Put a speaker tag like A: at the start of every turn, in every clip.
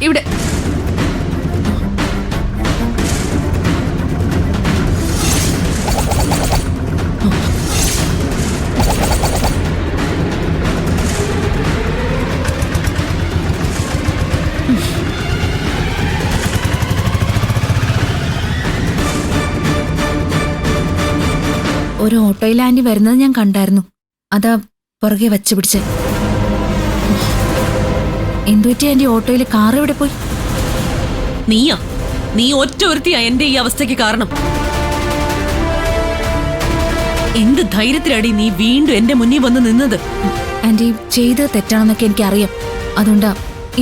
A: ഇവിടെ.
B: ഒരു ഓട്ടോയിൽ ആന്റി വരുന്നത് ഞാൻ കണ്ടായിരുന്നു. അതാ പുറകെ വച്ചു പിടിച്ച്. എന്തുപറ്റി ആന്റി? ഓട്ടോയിൽ കാർ എവിടെ പോയി?
A: നീ ഒറ്റ ഒരുത്തിയാ എന്റെ ഈ അവസ്ഥയ്ക്ക് കാരണം. എന്ത് ധൈര്യത്തിലടി നീ വീണ്ടും എന്റെ മുന്നിൽ വന്ന് നിന്നത്?
B: ആന്റി ചെയ്തത് തെറ്റാണെന്നൊക്കെ എനിക്കറിയാം. അതുകൊണ്ടാ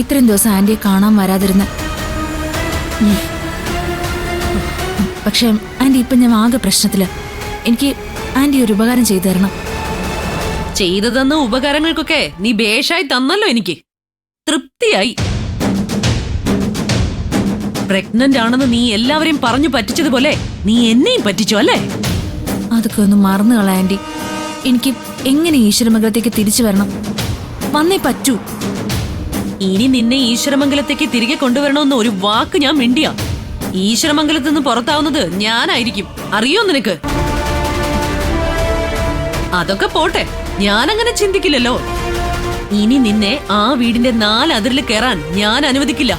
B: ഇത്രയും ദിവസം ആന്റിയെ കാണാൻ വരാതിരുന്ന. പക്ഷെ ആന്റി ഇപ്പൊ ഞാൻ ആകെ പ്രശ്നത്തില്. എനിക്ക് ആന്റി ഒരു ഉപകാരം ചെയ്തു തരണം.
A: ചെയ്തു തന്ന ഉപകാരങ്ങൾക്കൊക്കെ നീ ബേഷായി തന്നല്ലോ. എനിക്ക് തൃപ്തിയായി. പ്രഗ്നന്റ് ആണെന്ന് നീ എല്ലാവരെയും പറഞ്ഞു പറ്റിച്ചതുപോലെ നീ എന്നെയും പറ്റിച്ചു അല്ലേ?
B: അതൊക്കെ ഒന്ന് മറന്നു കള ആന്റി. എനിക്ക് എങ്ങനെ ഈശ്വരമംഗലത്തേക്ക് തിരിച്ചു വരണം? വന്നേ പറ്റൂ.
A: ഇനി നിന്നെ ഈശ്വരമംഗലത്തേക്ക് തിരികെ കൊണ്ടുവരണമെന്ന് ഒരു വാക്ക് ഞാൻ മിണ്ടിയ ഈശ്വരമംഗലത്ത് നിന്ന് പുറത്താവുന്നത് ഞാനായിരിക്കും. അറിയോ നിനക്ക്? അതൊക്കെ പോട്ടെ, ഞാനങ്ങനെ ചിന്തിക്കില്ലല്ലോ. ഇനി നിന്നെ ആ വീടിന്റെ 4 അതിരിൽ കയറാൻ ഞാൻ അനുവദിക്കില്ല.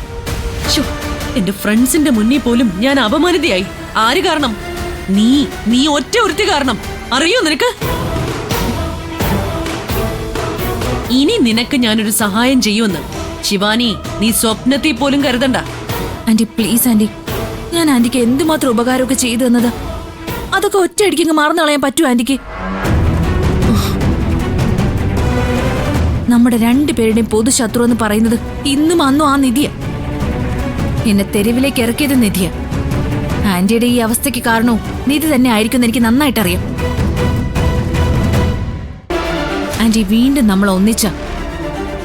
A: എന്റെ ഫ്രണ്ട്സിന്റെ മുന്നിൽ പോലും ഞാൻ അപമാനിതയായി. ആര് കാരണം? നീ ഒറ്റ ഒരുത്തി കാരണം. അറിയോ നിനക്ക്? ഇനി നിനക്ക് ഞാനൊരു സഹായം ചെയ്യുമെന്ന് ശിവാനി നീ സ്വപ്നത്തിൽ പോലും കരുതണ്ട.
B: ആന്റി പ്ലീസ് ആന്റി, ഞാൻ ആന്റിക്ക് എന്തുമാത്രം ഉപകാരമൊക്കെ ചെയ്തു തന്നത്. അതൊക്കെ ഒറ്റയടിക്ക് മറന്നു കളയാൻ പറ്റൂ ആന്റിക്ക്? നമ്മുടെ 2 പേരുടെയും പൊതുശത്രു എന്ന് പറയുന്നത് ഇന്നും അന്നും ആ നിധിയ. എന്നെ തെരുവിലേക്ക് ഇറക്കിയത് നിധിയ. ആന്റിയുടെ ഈ അവസ്ഥയ്ക്ക് കാരണവും നിധി തന്നെ ആയിരിക്കും എനിക്ക് നന്നായിട്ടറിയാം. ആന്റി വീണ്ടും നമ്മൾ ഒന്നിച്ച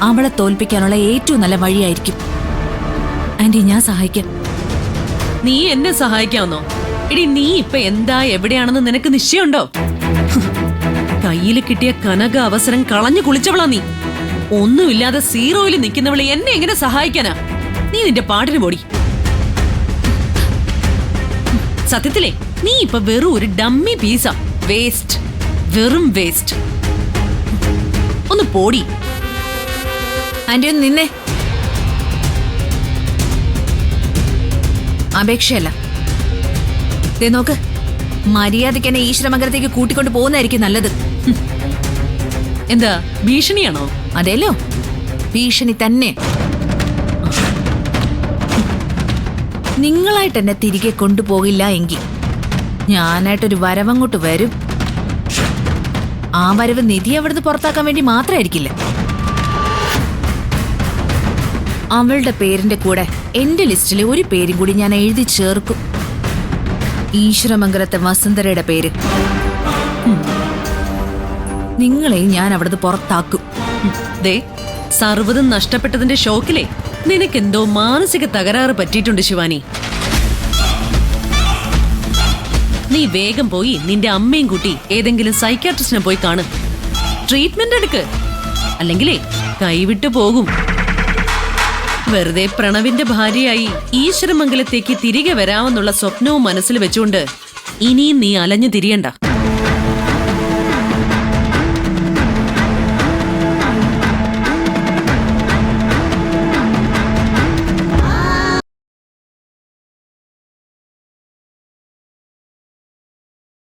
B: അവളെ തോൽപ്പിക്കാനുള്ള ഏറ്റവും നല്ല വഴിയായിരിക്കും. ആന്റി ഞാൻ സഹായിക്കാം.
A: നീ എന്നെ സഹായിക്കാമെന്നോ? എടി നീ ഇപ്പൊ എന്താ എവിടെയാണെന്ന് നിനക്ക് നിശ്ചയമുണ്ടോ? കയ്യിൽ കിട്ടിയ കനക അവസരം കളഞ്ഞു കുളിച്ചവളാ നീ. ഒന്നുമില്ലാതെ സീറോയിൽ നിൽക്കുന്നവളെ എന്നെ എങ്ങനെ സഹായിക്കാനാ? നീ നിന്റെ പാട്ടിന് പോടി. സത്യത്തിലേ നീ ഇപ്പൊ വെറും ഒരു ഡമ്മി പീസാ. വേസ്റ്റ്, വെറും വേസ്റ്റ്. ഒന്ന് പോടി.
B: ആന്റി ഒന്ന് നിന്നെ. അപേക്ഷയല്ല, നോക്ക്, മര്യാദയ്ക്ക് എന്നെ ഈശ്വരമംഗലത്തേക്ക് കൂട്ടിക്കൊണ്ട് പോകുന്നതായിരിക്കും നല്ലത്.
A: എന്താ ഭീഷണിയാണോ?
B: അതേലോ, ഭീഷണി തന്നെ. നിങ്ങളായിട്ട് എന്നെ തിരികെ കൊണ്ടുപോകില്ല എങ്കിൽ ഞാനായിട്ടൊരു വരവങ്ങോട്ട് വരും. ആ വരവ് നിധി അവിടുന്ന് പുറത്താക്കാൻ വേണ്ടി മാത്രമായിരിക്കില്ല. അവളുടെ പേരിന്റെ കൂടെ എന്റെ ലിസ്റ്റിലെ ഒരു പേരും കൂടി ഞാൻ എഴുതി ചേർക്കും. ഈശ്വരമംഗലത്തെ വസുന്ധരയുടെ പേര്. നിങ്ങളെയും ഞാൻ അവിടുന്ന് പുറത്താക്കും.
A: ദേ, സർവ്വതും നഷ്ടപ്പെട്ടതിന്റെ ഷോക്കിലെ നിനക്കെന്തോ മാനസിക തകരാറ് പറ്റിയിട്ടുണ്ട് ശിവാനി. നീ വേഗം പോയി നിന്റെ അമ്മയും കൂട്ടി ഏതെങ്കിലും സൈക്യാട്രിസ്റ്റിനെ പോയി കാണും. ട്രീറ്റ്മെന്റ് എടുക്ക്, അല്ലെങ്കിലേ കൈവിട്ടു പോകും. വെറുതെ പ്രണവിന്റെ ഭാര്യയായി ഈശ്വരമംഗലത്തേക്ക് തിരികെ വരാമെന്നുള്ള സ്വപ്നവും മനസ്സിൽ വെച്ചുകൊണ്ട് ഇനിയും നീ അലഞ്ഞു തിരിയണ്ട.